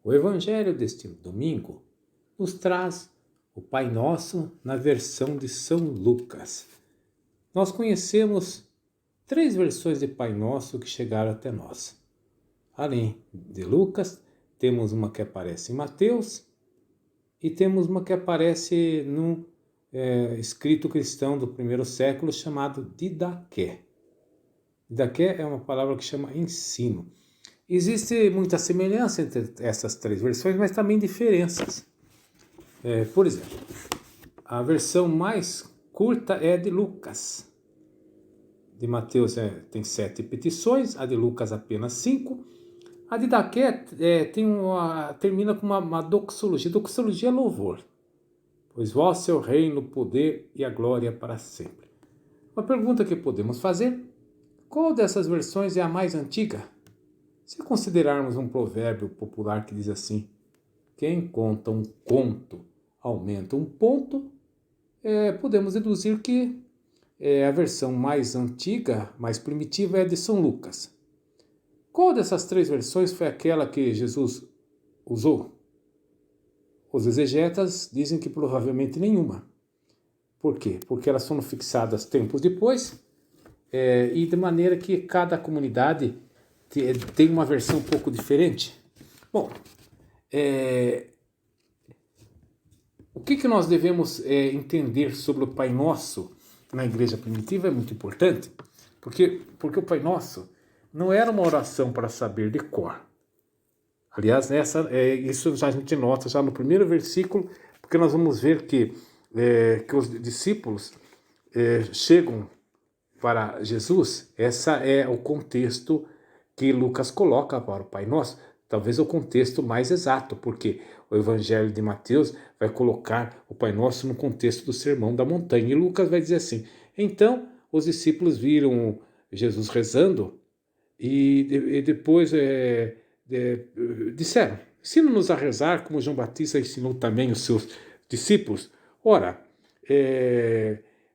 O Evangelho deste domingo nos traz o Pai Nosso na versão de São Lucas. Nós conhecemos 3 versões de Pai Nosso que chegaram até nós. Além de Lucas, temos uma que aparece em Mateus e temos uma que aparece num escrito cristão do primeiro século chamado Didaqué. Didaqué é uma palavra que chama ensino. Existe muita semelhança entre essas 3 versões, mas também diferenças. Por exemplo, a versão mais curta é a de Lucas. De Mateus tem 7 petições, a de Lucas apenas 5. A de Didaqué termina com uma doxologia. Doxologia é louvor. Pois vosso é o reino, o poder e a glória para sempre. Uma pergunta que podemos fazer: qual dessas versões é a mais antiga? Se considerarmos um provérbio popular que diz assim: quem conta um conto aumenta um ponto, podemos deduzir que a versão mais antiga, mais primitiva, é a de São Lucas. Qual dessas 3 versões foi aquela que Jesus usou? Os exegetas dizem que provavelmente nenhuma. Por quê? Porque elas foram fixadas tempos depois e de maneira que cada comunidade tem uma versão um pouco diferente. Bom, o que nós devemos entender sobre o Pai Nosso na igreja primitiva é muito importante, porque o Pai Nosso não era uma oração para saber de cor. Aliás, isso já a gente nota já no primeiro versículo, porque nós vamos ver que os discípulos chegam para Jesus. Essa é o contexto que Lucas coloca para o Pai Nosso. Talvez o contexto mais exato, porque o Evangelho de Mateus vai colocar o Pai Nosso no contexto do Sermão da Montanha. E Lucas vai dizer assim: então os discípulos viram Jesus rezando e depois disseram: ensina-nos a rezar como João Batista ensinou também os seus discípulos. Ora,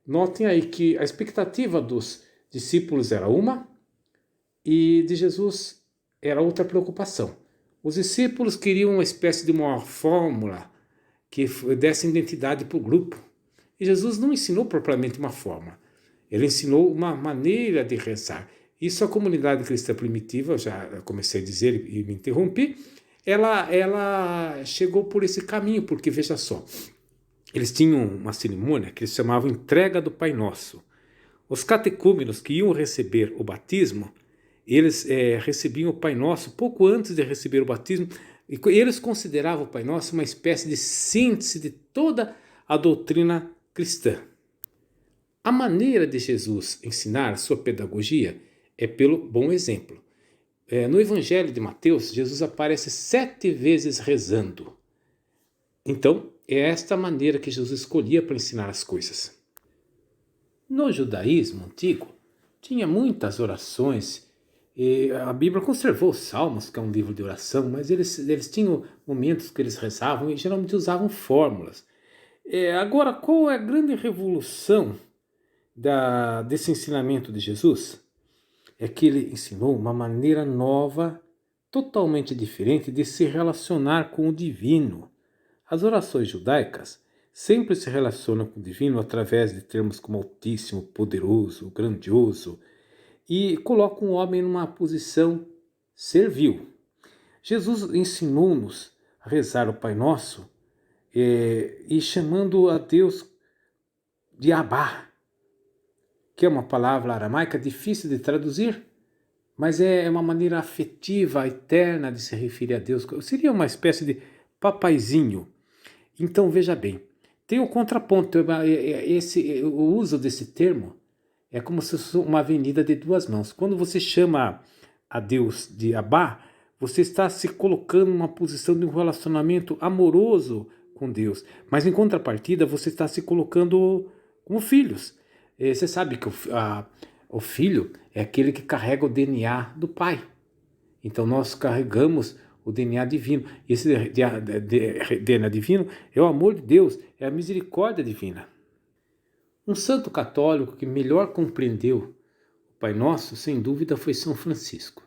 notem aí que a expectativa dos discípulos era uma e de Jesus era outra preocupação. Os discípulos queriam uma espécie de uma fórmula que desse identidade para o grupo. E Jesus não ensinou propriamente uma forma. Ele ensinou uma maneira de rezar. Isso a comunidade cristã primitiva, já comecei a dizer e me interrompi, ela chegou por esse caminho, porque veja só, eles tinham uma cerimônia que eles chamavam entrega do Pai Nosso. Os catecúmenos que iam receber o batismo, eles recebiam o Pai Nosso pouco antes de receber o batismo, e eles consideravam o Pai Nosso uma espécie de síntese de toda a doutrina cristã. A maneira de Jesus ensinar sua pedagogia é pelo bom exemplo. No Evangelho de Mateus, Jesus aparece 7 vezes rezando. Então, é esta maneira que Jesus escolhia para ensinar as coisas. No judaísmo antigo, tinha muitas orações. A Bíblia conservou os Salmos, que é um livro de oração, mas eles tinham momentos que eles rezavam e geralmente usavam fórmulas. Agora, qual é a grande revolução desse ensinamento de Jesus? É que ele ensinou uma maneira nova, totalmente diferente de se relacionar com o divino. As orações judaicas sempre se relacionam com o divino através de termos como altíssimo, poderoso, grandioso, e colocam o homem numa posição servil. Jesus ensinou-nos a rezar o Pai Nosso e chamando a Deus de Abá, que é uma palavra aramaica difícil de traduzir, mas é uma maneira afetiva, eterna de se referir a Deus. Seria uma espécie de papaizinho. Então veja bem, tem o contraponto. O uso desse termo é como se fosse uma avenida de 2 mãos. Quando você chama a Deus de Abá, você está se colocando numa posição de um relacionamento amoroso com Deus. Mas em contrapartida, você está se colocando como filhos. Você sabe que o filho é aquele que carrega o DNA do pai. Então nós carregamos o DNA divino. Esse DNA divino é o amor de Deus, é a misericórdia divina. Um santo católico que melhor compreendeu o Pai Nosso, sem dúvida, foi São Francisco.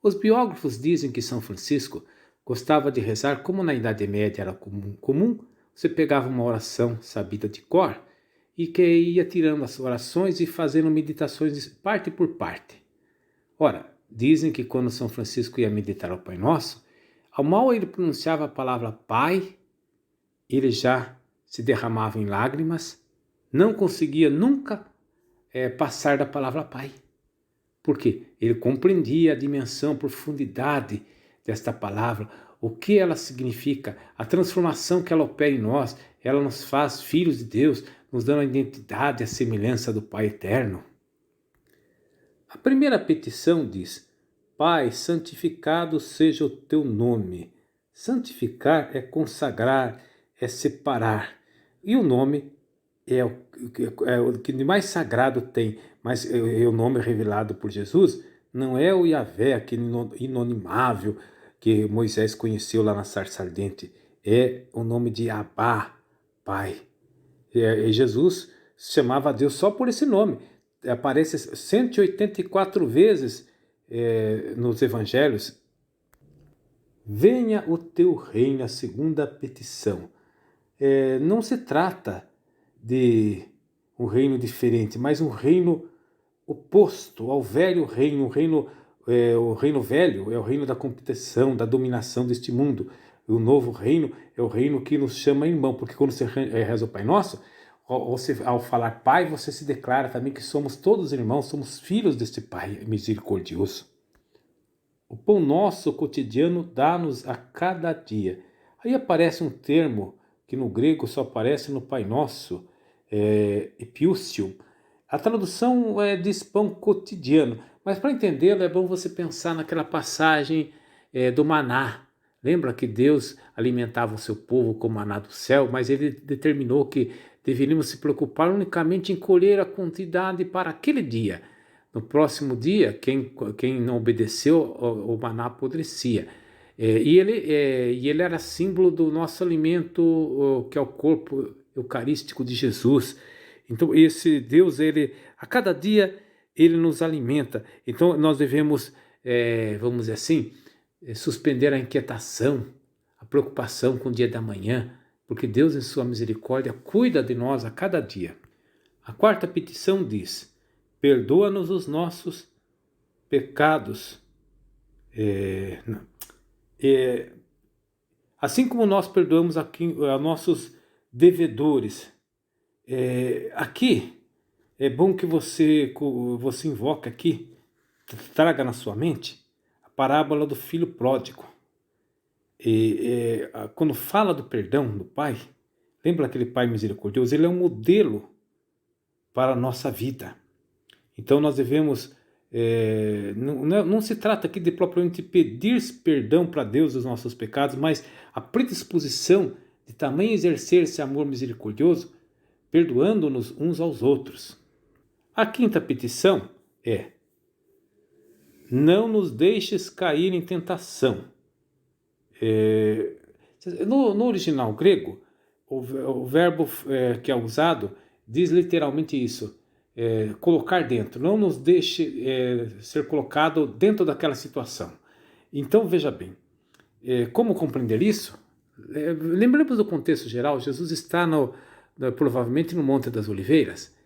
Os biógrafos dizem que São Francisco gostava de rezar, como na Idade Média era comum, você pegava uma oração sabida de cor e que ia tirando as orações e fazendo meditações parte por parte. Ora, dizem que quando São Francisco ia meditar ao Pai Nosso, ao mal ele pronunciava a palavra Pai, ele já se derramava em lágrimas, não conseguia nunca passar da palavra Pai. Porque ele compreendia a dimensão, a profundidade desta palavra, o que ela significa, a transformação que ela opera em nós, ela nos faz filhos de Deus, nos dando a identidade e a semelhança do Pai eterno. A primeira petição diz: Pai, santificado seja o teu nome. Santificar é consagrar, é separar. E o nome é o que de mais sagrado tem, mas o nome revelado por Jesus não é o Yahvé, aquele inonimável que Moisés conheceu lá na sarça ardente. É o nome de Abá, Pai. E Jesus chamava a Deus só por esse nome. Aparece 184 vezes nos evangelhos. Venha o teu reino, a segunda petição. Não se trata de um reino diferente, mas um reino oposto ao velho reino. O reino velho é o reino da competição, da dominação deste mundo. O novo reino é o reino que nos chama irmão, porque quando você reza o Pai Nosso, ao falar Pai, você se declara também que somos todos irmãos, somos filhos deste Pai misericordioso. O pão nosso cotidiano dá-nos a cada dia. Aí aparece um termo que no grego só aparece no Pai Nosso, epiúcio. A tradução diz pão cotidiano, mas para entendê-lo é bom você pensar naquela passagem do maná. Lembra que Deus alimentava o seu povo com maná do céu, mas ele determinou que deveríamos se preocupar unicamente em colher a quantidade para aquele dia. No próximo dia, quem não obedeceu, o maná apodrecia. E ele era símbolo do nosso alimento, que é o corpo eucarístico de Jesus. Então esse Deus, a cada dia, ele nos alimenta. Então nós devemos, vamos dizer assim, suspender a inquietação, a preocupação com o dia da manhã, porque Deus, em sua misericórdia, cuida de nós a cada dia. A quarta petição diz: perdoa-nos os nossos pecados, assim como nós perdoamos a nossos devedores. Aqui é bom que você invoque aqui, traga na sua mente a parábola do filho pródigo. Quando fala do perdão do pai, lembra aquele pai misericordioso? Ele é um modelo para a nossa vida. Então nós devemos, não se trata aqui de propriamente pedir perdão para Deus dos nossos pecados, mas a predisposição de também exercer esse amor misericordioso, perdoando-nos uns aos outros. A quinta petição é: não nos deixes cair em tentação. No original grego, o verbo que é usado diz literalmente isso: colocar dentro. Não nos deixe ser colocado dentro daquela situação. Então veja bem, como compreender isso? Lembramos do contexto geral. Jesus está provavelmente no Monte das Oliveiras.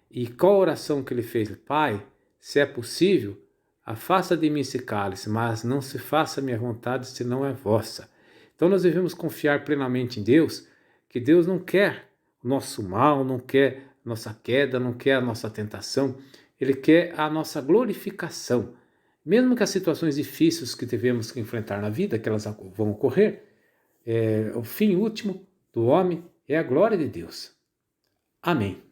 E qual a oração que ele fez? Pai, se é possível, afasta de mim esse cálice, mas não se faça a minha vontade, senão é vossa. Então nós devemos confiar plenamente em Deus, que Deus não quer o nosso mal, não quer a nossa queda, não quer a nossa tentação. Ele quer a nossa glorificação. Mesmo que as situações difíceis que devemos enfrentar na vida, que elas vão ocorrer, o fim último do homem é a glória de Deus. Amém.